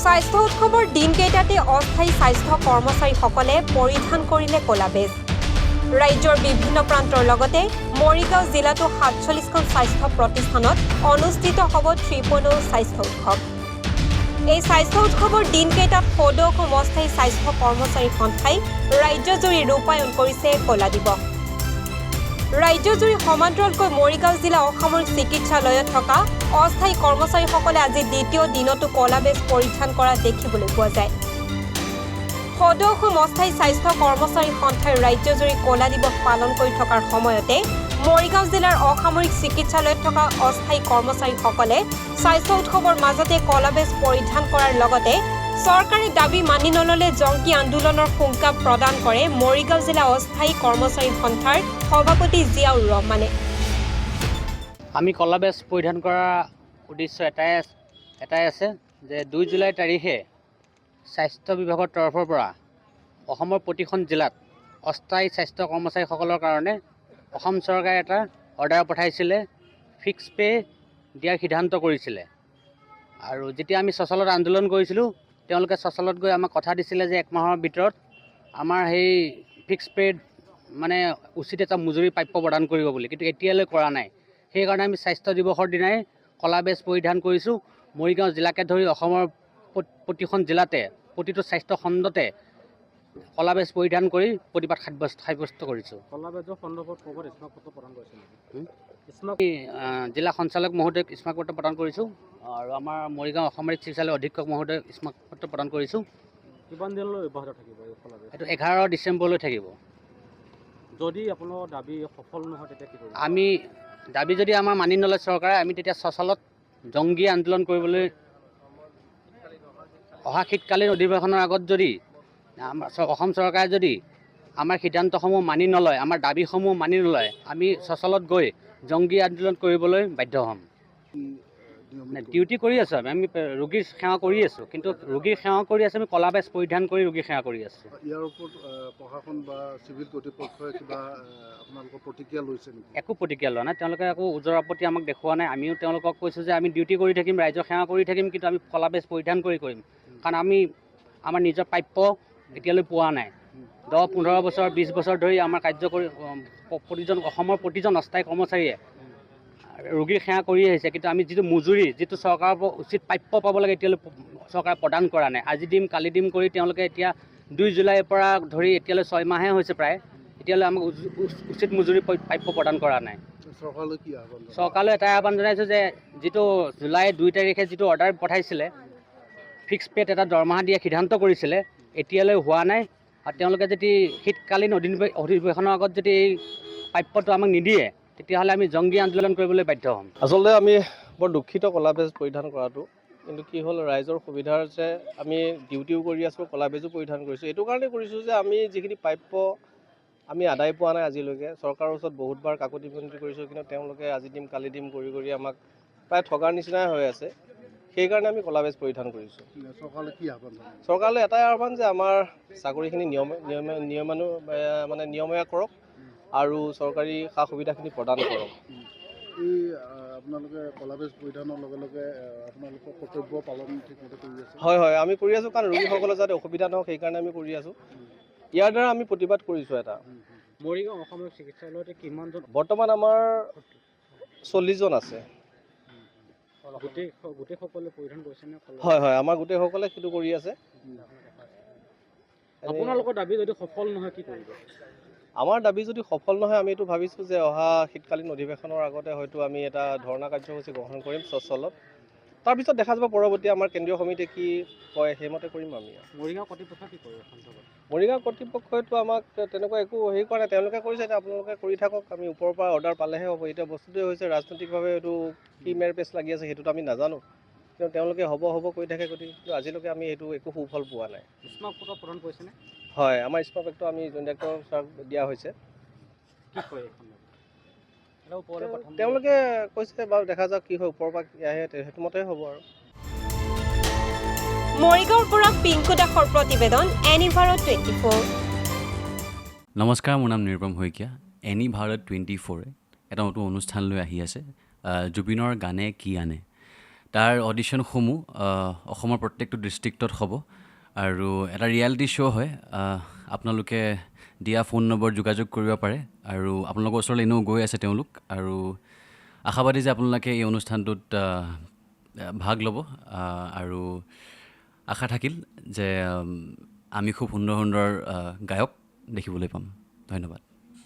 স্বাস্থ্য উৎসৱৰ দিনকেইটাতে অস্থায়ী স্বাস্থ্য কৰ্মচাৰীসকলে পৰিধান কৰিলে ক'লা বেজ। ৰাজ্যৰ বিভিন্ন প্ৰান্তৰ লগতে মৰিগাঁও জিলাতো ৪৭খন স্বাস্থ্য প্ৰতিষ্ঠানত অনুষ্ঠিত হ'ব 3.0 স্বাস্থ্য উৎসৱ। এই স্বাস্থ্য উৎসৱৰ দিনকেইটাত সদৌ অসম অস্থায়ী স্বাস্থ্য কৰ্মচাৰী সন্থাই ৰাজ্যজুৰি ৰূপায়ণ কৰিছে ক'লা দিৱস। ৰাজ্যজুৰি সমান্তৰালকৈ মৰিগাঁও জিলা অসামৰিক চিকিৎসালয়ত থকা অস্থায়ী কৰ্মচাৰীসকলে আজি দ্বিতীয় দিনতো ক'লা বেজ পৰিধান কৰা দেখিবলৈ পোৱা যায়। সদৌ অসম অস্থায়ী স্বাস্থ্য কৰ্মচাৰী সন্থাই ৰাজ্যজুৰি ক'লা দিৱস পালন কৰি থকাৰ সময়তে মৰিগাঁও জিলাৰ অসামৰিক চিকিৎসালয়ত থকা অস্থায়ী কৰ্মচাৰীসকলে স্বাস্থ্য উৎসৱৰ মাজতে ক'লা বেজ পৰিধান কৰাৰ লগতে চৰকাৰী দাবী মানি নল'লে জংকী আন্দোলনৰ সংজ্ঞা প্ৰদান কৰে মৰিগাঁও জিলা অস্থায়ী কৰ্মচাৰী সন্থাৰ সভাপতি জিয়াউৰ ৰহমানে। আমি ক'লা বেজ পৰিধান কৰাৰ উদ্দেশ্য এটাই আছে যে 2 জুলাই তাৰিখে স্বাস্থ্য বিভাগৰ তৰফৰ পৰা অসমৰ প্ৰতিখন জিলাত অস্থায়ী স্বাস্থ্য কৰ্মচাৰীসকলৰ কাৰণে অসম চৰকাৰে এটা অৰ্ডাৰ পঠাইছিলে, ফিক্স পে' দিয়াৰ সিদ্ধান্ত কৰিছিলে। আৰু যেতিয়া আমি চচলত আন্দোলন কৰিছিলোঁ, তেওঁলোকে চচলত গৈ আমাক কথা দিছিলে যে 1 মাহৰ ভিতৰত আমাৰ সেই ফিক্স পে' মানে উচিত এটা মজুৰি প্ৰাপ্য প্ৰদান কৰিব বুলি, কিন্তু এতিয়ালৈ কৰা নাই। সেইকাৰণে আমি স্বাস্থ্য দিৱসৰ দিনাই ক'লা বেজ পৰিধান কৰিছোঁ। মৰিগাঁও জিলাকে ধৰি অসমৰ প্ৰতিখন জিলাতে প্ৰতিটো স্বাস্থ্য খণ্ডতে ক'লা বেজ পৰিধান কৰি প্ৰতিবাদ সাব্যস্ত কৰিছোঁ। ক'লা বেজৰ সন্দৰ্ভত ক'ৰবাত স্মাৰকপত্ৰ প্ৰদান কৰিছে জিলা সঞ্চালক মহোদয়ক স্মাৰকপত্ৰ প্ৰদান কৰিছোঁ আৰু আমাৰ মৰিগাঁও অসামৰিক চিকিৎসালয়ৰ অধীক্ষক মহোদয়ক স্মাৰকপত্ৰ প্ৰদান কৰিছোঁ। কিমান দিনলৈ অব্যাহত থাকিব এই ক'লা বেজ? এইটো 11 ডিচেম্বৰলৈ থাকিব। যদি আপোনালোকৰ দাবী সফল নহয় তেতিয়া কি কৰিব? আমি দাবী যদি আমাৰ মানি নলয় চৰকাৰে, আমি তেতিয়া চচলত জংগী আন্দোলন কৰিবলৈ অহা শীতকালীন অধিৱেশনৰ আগত যদি অসম চৰকাৰে যদি আমাৰ সিদ্ধান্তসমূহ মানি নলয়, আমাৰ দাবীসমূহ মানি নলয়, আমি চচলত গৈ জংগী আন্দোলন কৰিবলৈ বাধ্য হ'ম। ডিউটি কৰি আছোঁ, আমি ৰোগীৰ সেৱা কৰি আছোঁ, কিন্তু ৰোগীৰ সেৱা কৰি আছোঁ আমি ক'লা বেজ পৰিধান কৰি ৰোগীৰ সেৱা কৰি আছোঁ। ইয়াৰ ওপৰত প্ৰশাসন বা চিভিল কৰ্তৃপক্ষই কিবা আপোনালোকৰ প্ৰতিক্ৰিয়া লৈছে নেকি? একো প্ৰতিক্ৰিয়া লোৱা নাই, তেওঁলোকে একো ওজৰ আপত্তি আমাক দেখুওৱা নাই। আমিও তেওঁলোকক কৈছোঁ যে আমি ডিউটি কৰি থাকিম, ৰাইজৰ সেৱা কৰি থাকিম, কিন্তু আমি ক'লা বেজ পৰিধান কৰিম, কাৰণ আমি আমাৰ নিজৰ প্ৰাপ্য এতিয়ালৈ পোৱা নাই। 10-15 বছৰ 20 বছৰ ধৰি আমাৰ কাৰ্য কৰি অসমৰ প্ৰতিজন অস্থায়ী কৰ্মচাৰীয়ে ৰোগীৰ সেৱা কৰি আহিছে, কিন্তু আমি যিটো মজুৰি, যিটো চৰকাৰৰ পৰা উচিত প্ৰাপ্য পাব লাগে এতিয়ালৈ চৰকাৰে প্ৰদান কৰা নাই। আজি দিম কালি দিম কৰি তেওঁলোকে এতিয়া 2 জুলাইৰ পৰা ধৰি এতিয়ালৈ 6 মাহে হৈছে প্ৰায়, এতিয়ালৈ আমাক উচিত মজুৰি প্ৰাপ্য প্ৰদান কৰা নাই। চৰকাৰলৈ কি আহ্বান? চৰকাৰলৈ এটাই আহ্বান জনাইছোঁ যে যিটো জুলাই 2 তাৰিখে যিটো অৰ্ডাৰ পঠাইছিলে, ফিক্স পে'ত এটা দৰমহা দিয়া সিদ্ধান্ত কৰিছিলে, এতিয়ালৈ হোৱা নাই। আৰু তেওঁলোকে যদি শীতকালীন অধিৱেশনৰ আগত যদি এই প্ৰাপ্যটো আমাক নিদিয়ে, তেতিয়াহ'লে আমি জংগী আন্দোলন কৰিবলৈ বাধ্য হ'ম। আচলতে আমি বৰ দুখিত ক'লা বেজ পৰিধান কৰাটো, কিন্তু কি হ'ল ৰাইজৰ সুবিধাৰ যে আমি ডিউটিও কৰি আছোঁ, ক'লা বেজো পৰিধান কৰিছোঁ। এইটো কাৰণে কৰিছোঁ যে আমি যিখিনি প্ৰাপ্য আমি আদায় পোৱা নাই আজিলৈকে, চৰকাৰৰ ওচৰত বহুতবাৰ কাকতি বিনতি কৰিছোঁ, কিন্তু তেওঁলোকে আজি দিম কালি দিম কৰি আমাক প্ৰায় ঠগাৰ নিচিনাই হৈ আছে। সেইকাৰণে আমি ক'লা বেজ পৰিধান কৰিছোঁ। চৰকাৰলৈ কি আহ্বান? চৰকাৰলৈ এটাই আহ্বান যে আমাৰ চাকৰিখিনি নিয়মীয়া কৰক আৰু চৰকাৰী সা সুবিধাখিনি প্ৰদান কৰক। এই আপোনালোকে ক'লা বেজ পৰিধানৰ লগে লগে আপোনালোকৰ কৰ্তব্য পালন ঠিকমতে কৰি আছে? হয়, আমি কৰি আছোঁ, কাৰণ ৰোগীসকলে যাতে অসুবিধা নহওক সেইকাৰণে আমি কৰি আছোঁ। ইয়াৰ দ্বাৰা আমি প্ৰতিবাদ কৰিছোঁ এটা। মৰিগাঁও অসামৰিক চিকিৎসালয়তে কিমানজন? বৰ্তমান আমাৰ 40 জন আছে। গোটেইসকলে পৰিধান কৰিছেনে? হয়, আমাৰ গোটেইসকলে সেইটো কৰি আছে। আপোনালোকৰ দাবী যদি সফল নহয় কি কৰিব? আমাৰ দাবী যদি সফল নহয়, আমি এইটো ভাবিছোঁ যে অহা শীতকালীন অধিৱেশনৰ আগতে হয়তো আমি এটা ধৰ্ণা কাৰ্যসূচী গ্ৰহণ কৰিম চচলত। তাৰপিছত দেখা যাব পৰৱৰ্তী আমাৰ কেন্দ্ৰীয় সমিতিয়ে কি কয়, সেইমতে কৰিম আমি। মৰিগাঁও কৰ্তৃপক্ষ কি কৰে? মৰিগাঁও কৰ্তৃপক্ষইতো আমাক তেনেকুৱা একো হেৰি কৰা নাই, তেওঁলোকে কৰিছে, এতিয়া আপোনালোকে কৰি থাকক। আমি ওপৰৰ পৰা অৰ্ডাৰ পালেহে হ'ব। এতিয়া বস্তুটোৱে হৈছে ৰাজনৈতিকভাৱে এইটো কি মেৰপেচ লাগি আছে সেইটোতো আমি নাজানো, কিন্তু তেওঁলোকে হ'ব কৰি থাকে, কিন্তু আজিলৈকে আমি এইটো একো সুফল পোৱা নাই। স্মাৰকপত্ৰ প্ৰদান কৰিছেনে? হয়, আমাৰ স্মাৰকপত্ৰ আমি জইণ্ট ডাইৰেক্টৰ ছাৰক দিয়া হৈছে। কি কয় তেওঁলোকে কৈছে বাৰু দেখা যাওক কি হয়, ওপৰৰ পৰা আহে সেইটো মতে হ'ব আৰু। মৰিগাঁৱৰ পৰা পিংকু দাসৰ প্ৰতিবেদন, এনি ভাৰত 24। নমস্কাৰ, মোৰ নাম নিৰুপম শইকীয়া। এনি ভাৰত 24 এটা নতুন অনুষ্ঠান লৈ আহি আছে, জুবিনৰ গানে কি আনে। তাৰ অডিশ্যনসমূহ অসমৰ প্ৰত্যেকটো ডিষ্ট্ৰিক্টত হ'ব আৰু এটা ৰিয়েলিটি শ্ব' হয়। আপোনালোকে দিয়া ফোন নম্বৰ যোগাযোগ কৰিব পাৰে আৰু আপোনালোকৰ ওচৰলৈ এনেও গৈ আছে তেওঁলোক আৰু আশাবাদী যে আপোনালোকে এই অনুষ্ঠানটোত ভাগ ল'ব আৰু আশা থাকিল যে আমি খুব সুন্দৰ সুন্দৰ গায়ক দেখিবলৈ পাম। ধন্যবাদ।